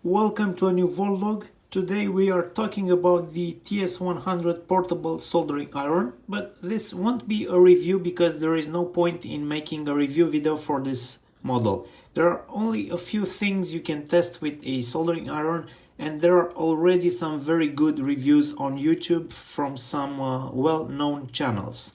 Welcome to a new Voltlog. Today we are talking about the TS100 portable soldering iron, but this won't be a review because there is no point in making a review video for this model. There are only a few things you can test with a soldering iron, and there are already some very good reviews on YouTube from some well-known channels.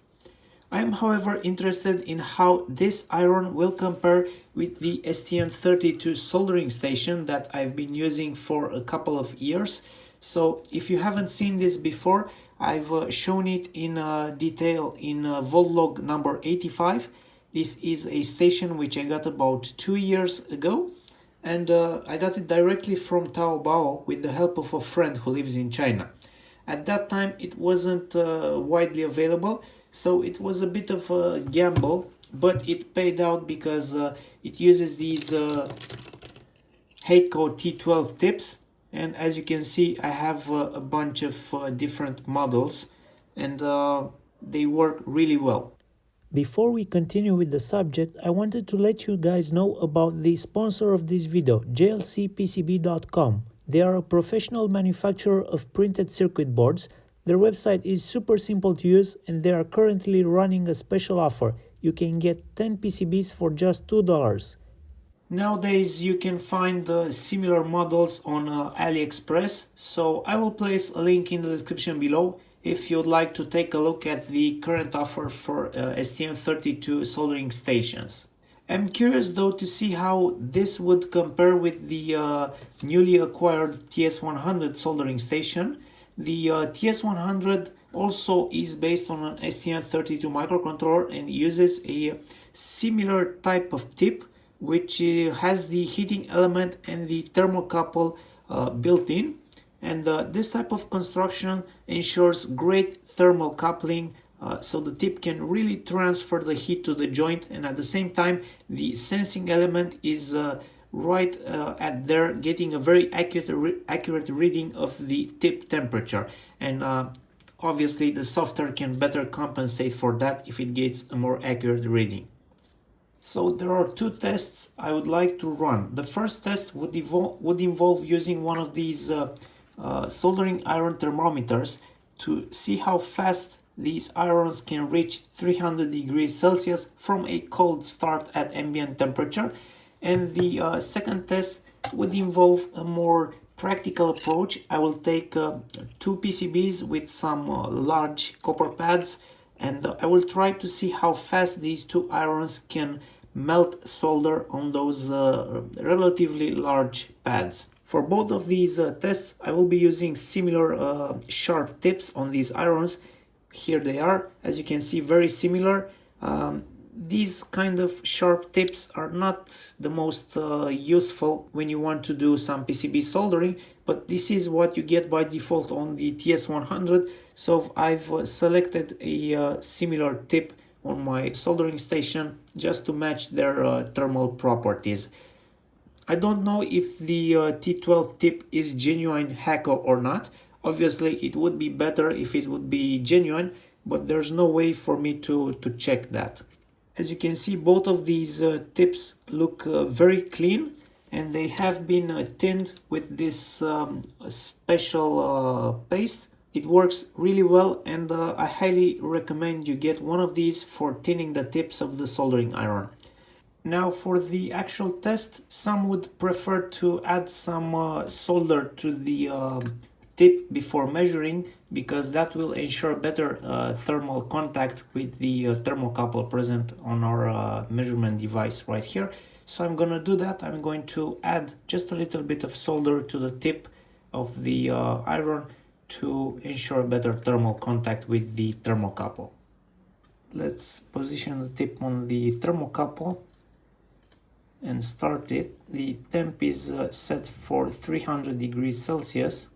I am however interested in how this iron will compare with the STM32 soldering station that I've been using for a couple of years. So if you haven't seen this before, I've shown it in detail in Voltlog number 85. This is a station which I got about 2 years ago, and I got it directly from Taobao with the help of a friend who lives in China. At that time it wasn't widely available, so it was a bit of a gamble, but it paid out because it uses these Heiko T12 tips, and as you can see I have a bunch of different models, and they work really well. Before we continue with the subject, I wanted to let you guys know about the sponsor of this video, jlcpcb.com. They are a professional manufacturer of printed circuit boards. Their website is super simple to use, and they are currently running a special offer. You can get 10 PCBs for just $2. Nowadays you can find similar models on AliExpress, so I will place a link in the description below if you'd like to take a look at the current offer for STM32 soldering stations. I'm curious though to see how this would compare with the newly acquired TS100 soldering station. The TS100 also is based on an STM32 microcontroller and uses a similar type of tip, which has the heating element and the thermocouple built in. And this type of construction ensures great thermal coupling, so the tip can really transfer the heat to the joint, and at the same time the sensing element is right at there, getting a very accurate reading of the tip temperature, and obviously the software can better compensate for that if it gets a more accurate reading. So there are two tests I would like to run. The first test would involve using one of these soldering iron thermometers to see how fast these irons can reach 300 degrees Celsius from a cold start at ambient temperature. And the second test would involve a more practical approach. I will take two PCBs with some large copper pads, and I will try to see how fast these two irons can melt solder on those relatively large pads. For both of these tests I will be using similar sharp tips on these irons. Here they are, as you can see, very similar. These kind of sharp tips are not the most useful when you want to do some PCB soldering, but this is what you get by default on the TS100, so I've selected a similar tip on my soldering station just to match their thermal properties. I don't know if the T12 tip is genuine Heiko or not. Obviously it would be better if it would be genuine, but there's no way for me to check that. As you can see, both of these tips look very clean, and they have been tinned with this special paste. It works really well, and I highly recommend you get one of these for tinning the tips of the soldering iron. Now for the actual test, some would prefer to add some solder to the tip before measuring, because that will ensure better thermal contact with the thermocouple present on our measurement device right here. So I'm gonna do that. I'm going to add just a little bit of solder to the tip of the iron to ensure better thermal contact with the thermocouple. Let's position the tip on the thermocouple and start it. The temp is set for 300 degrees Celsius.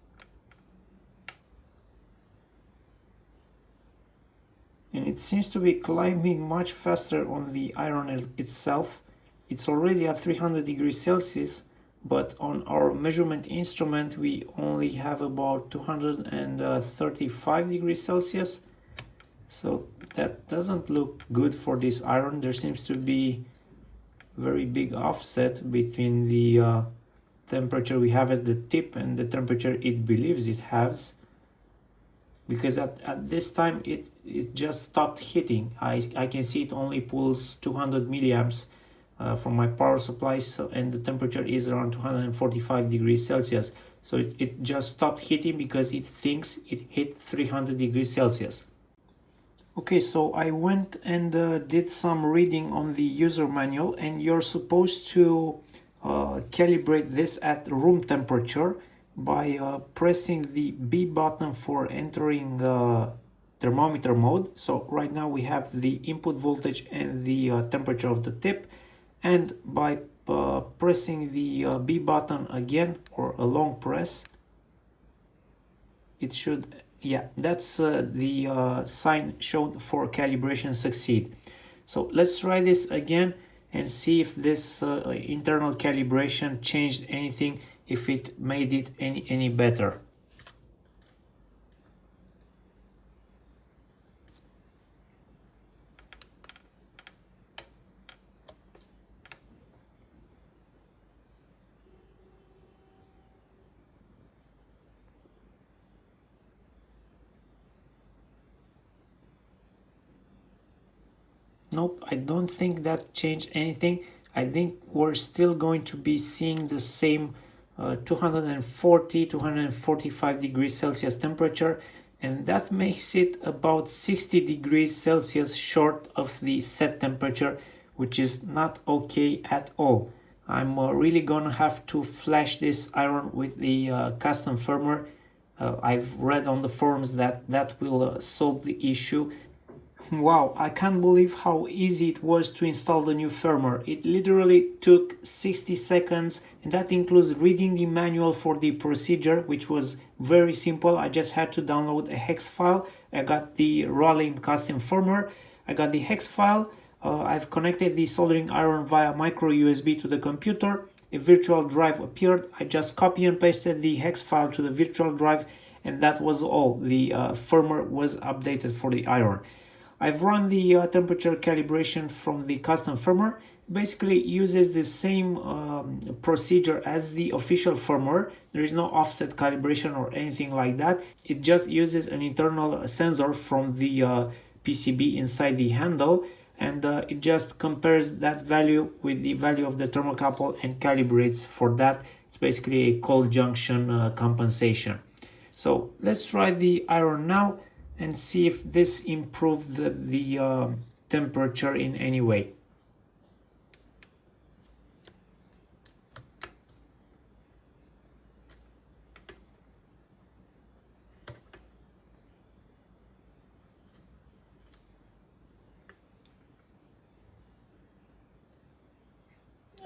And it seems to be climbing much faster on the iron itself. It's already at 300 degrees Celsius, but on our measurement instrument we only have about 235 degrees Celsius. So that doesn't look good for this iron. There seems to be very big offset between the temperature we have at the tip and the temperature it believes it has, because at this time it just stopped heating. I can see it only pulls 200 milliamps from my power supply, so, and the temperature is around 245 degrees Celsius. So it just stopped heating because it thinks it hit 300 degrees Celsius. Okay, so I went and did some reading on the user manual, and you're supposed to calibrate this at room temperature by pressing the B button for entering thermometer mode. So right now we have the input voltage and the temperature of the tip, and by pressing the B button again, or a long press, it should, yeah, that's the sign shown for calibration succeed. So let's try this again and see if this internal calibration changed anything, if it made it any better. Nope, I don't think that changed anything. I think we're still going to be seeing the same 240, 245 degrees Celsius temperature, and that makes it about 60 degrees Celsius short of the set temperature, which is not okay at all. I'm really gonna have to flash this iron with the custom firmware. I've read on the forums that that will solve the issue. Wow, I can't believe how easy it was to install the new firmware. It literally took 60 seconds, and that includes reading the manual for the procedure, which was very simple. I just had to download a hex file. I got the Raleigh custom firmware. I got the hex file. I've connected the soldering iron via micro USB to the computer. A virtual drive appeared. I just copy and pasted the hex file to the virtual drive, and that was all. The firmware was updated for the iron. I've run the temperature calibration from the custom firmware. Basically uses the same procedure as the official firmware. There is no offset calibration or anything like that. It just uses an internal sensor from the PCB inside the handle, and it just compares that value with the value of the thermocouple and calibrates for that. It's basically a cold junction compensation. So let's try the iron now and see if this improves the temperature in any way.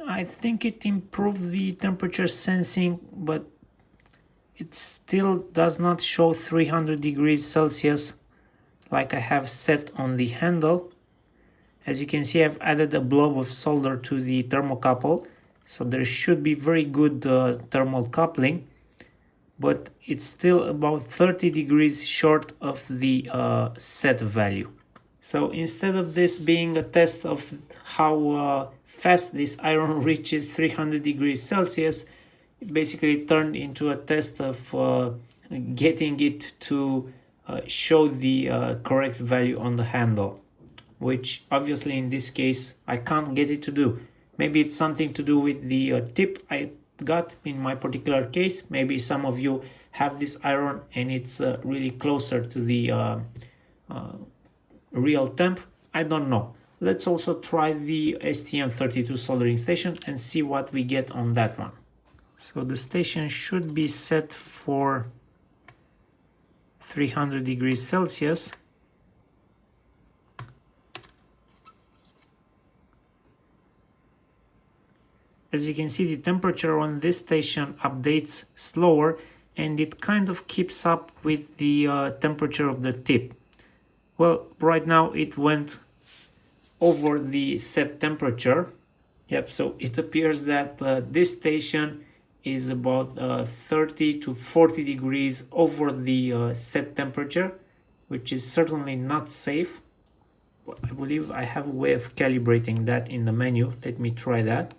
I think it improved the temperature sensing, but it still does not show 300 degrees Celsius like I have set on the handle. As you can see, I've added a blob of solder to the thermocouple, so there should be very good thermal coupling, but it's still about 30 degrees short of the set value. So instead of this being a test of how fast this iron reaches 300 degrees Celsius, it basically turned into a test of getting it to show the correct value on the handle, which obviously in this case I can't get it to do. Maybe it's something to do with the tip I got in my particular case. Maybe some of you have this iron and it's really closer to the real temp. I don't know. Let's also try the STM32 soldering station and see what we get on that one. So the station should be set for 300 degrees Celsius. As you can see, the temperature on this station updates slower, and it kind of keeps up with the temperature of the tip. Well, right now it went over the set temperature. Yep, so it appears that this station is about 30 to 40 degrees over the set temperature, which is certainly not safe. But I believe I have a way of calibrating that in the menu. Let me try that.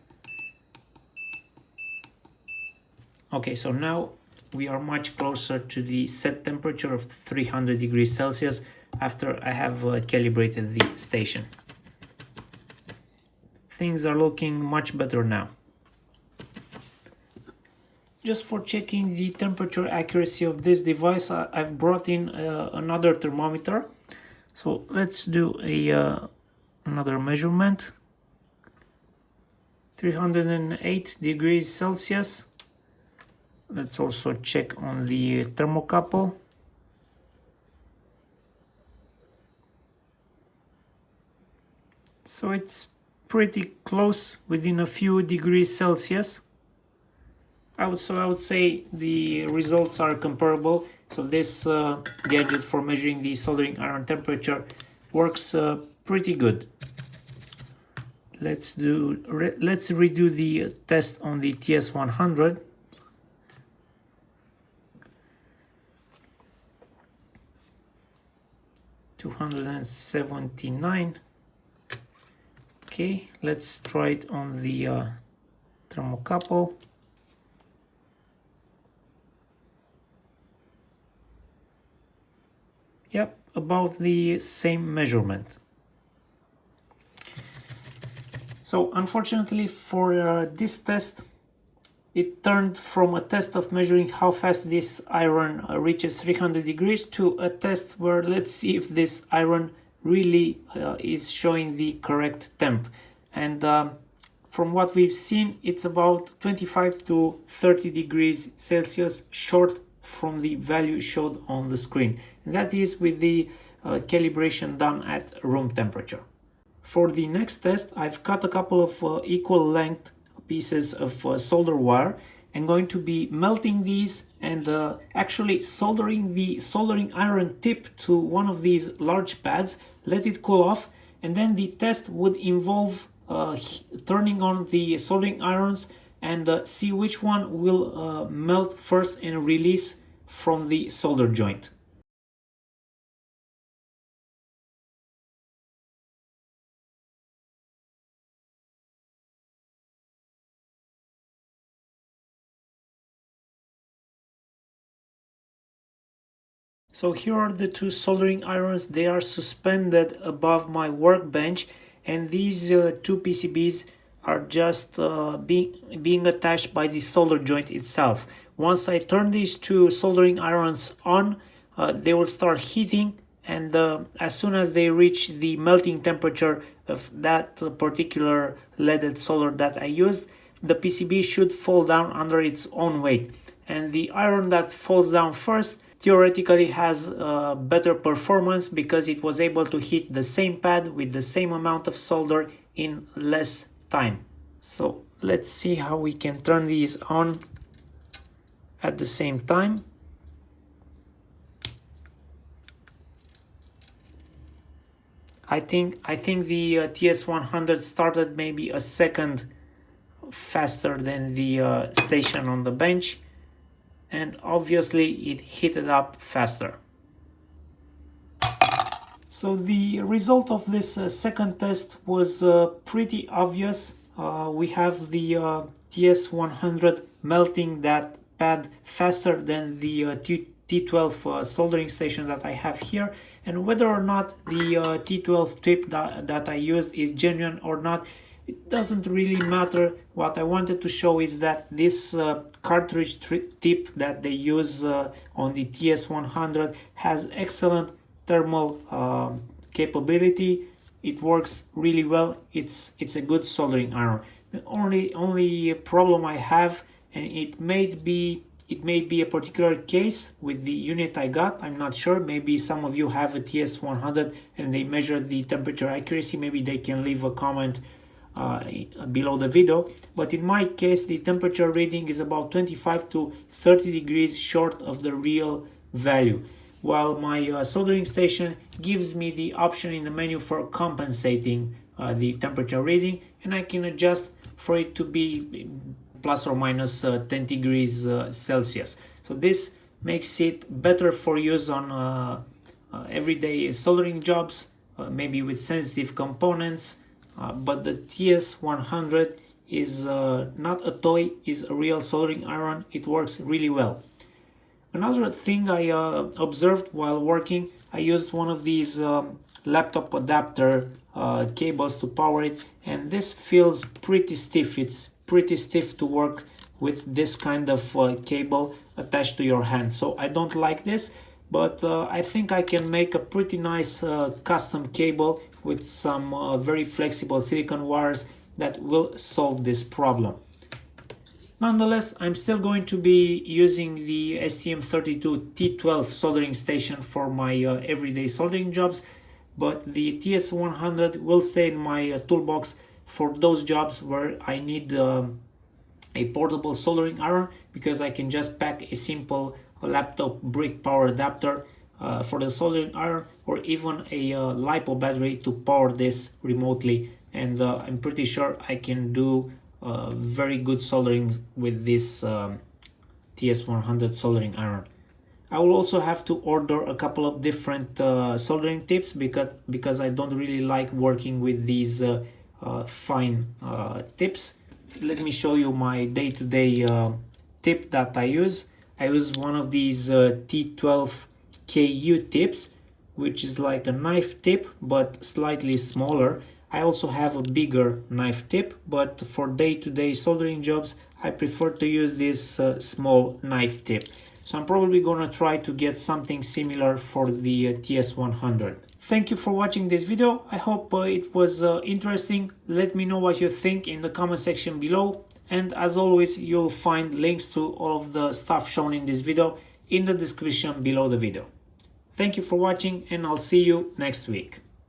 Okay, so now we are much closer to the set temperature of 300 degrees Celsius after I have calibrated the station. Things are looking much better now. Just for checking the temperature accuracy of this device, I've brought in another thermometer. So let's do another measurement. 308 degrees Celsius. Let's also check on the thermocouple. So it's pretty close, within a few degrees Celsius. I would say the results are comparable. So this gadget for measuring the soldering iron temperature works pretty good. Let's redo the test on the TS100. $279. Okay, let's try it on the thermocouple. Yep, about the same measurement. So unfortunately for this test, it turned from a test of measuring how fast this iron reaches 300 degrees to a test where let's see if this iron really is showing the correct temp. And from what we've seen, it's about 25 to 30 degrees Celsius short from the value showed on the screen. And that is with the calibration done at room temperature. For the next test, I've cut a couple of equal length pieces of solder wire. I'm going to be melting these and actually soldering the soldering iron tip to one of these large pads, let it cool off, and then the test would involve turning on the soldering irons and see which one will melt first and release from the solder joint. So here are the two soldering irons. They are suspended above my workbench, and these two PCBs are just being attached by the solder joint itself. Once I turn these two soldering irons on, they will start heating, and as soon as they reach the melting temperature of that particular leaded solder that I used, the PCB should fall down under its own weight. And the iron that falls down first theoretically has better performance because it was able to heat the same pad with the same amount of solder in less time. So let's see how we can turn these on at the same time. I think the TS100 started maybe a second faster than the station on the bench, and obviously it heated up faster. So the result of this second test was pretty obvious. We have the TS100 melting that pad faster than the T12 soldering station that I have here, and whether or not the T12 tip that I used is genuine or not, it doesn't really matter. What I wanted to show is that this cartridge tip that they use on the TS100 has excellent thermal capability. It works really well. It's a good soldering iron. The only problem I have, and it may be a particular case with the unit I got, I'm not sure. Maybe some of you have a TS100 and they measure the temperature accuracy. Maybe they can leave a comment below the video, but in my case the temperature reading is about 25 to 30 degrees short of the real value, while my soldering station gives me the option in the menu for compensating the temperature reading, and I can adjust for it to be plus or minus 10 degrees Celsius. So this makes it better for use on everyday soldering jobs, maybe with sensitive components. But the TS100 is not a toy, is a real soldering iron. It works really well. Another thing I observed while working, I used one of these laptop adapter cables to power it, and this feels pretty stiff. It's pretty stiff to work with this kind of cable attached to your hand, so I don't like this, but I think I can make a pretty nice custom cable with some very flexible silicone wires that will solve this problem. Nonetheless, I'm still going to be using the STM32 T12 soldering station for my everyday soldering jobs, but the TS100 will stay in my toolbox for those jobs where I need a portable soldering iron, because I can just pack a simple laptop brick power adapter for the soldering iron, or even a LiPo battery to power this remotely, and I'm pretty sure I can do very good soldering with this TS100 soldering iron. I will also have to order a couple of different soldering tips, because I don't really like working with these fine tips. Let me show you my day-to-day tip that I use. I use one of these T12 KU tips, which is like a knife tip but slightly smaller. I also have a bigger knife tip, but for day-to-day soldering jobs I prefer to use this small knife tip. So I'm probably gonna try to get something similar for the TS100. Thank you for watching this video. I hope it was interesting. Let me know what you think in the comment section below. And as always, you'll find links to all of the stuff shown in this video in the description below the video. Thank you for watching, and I'll see you next week.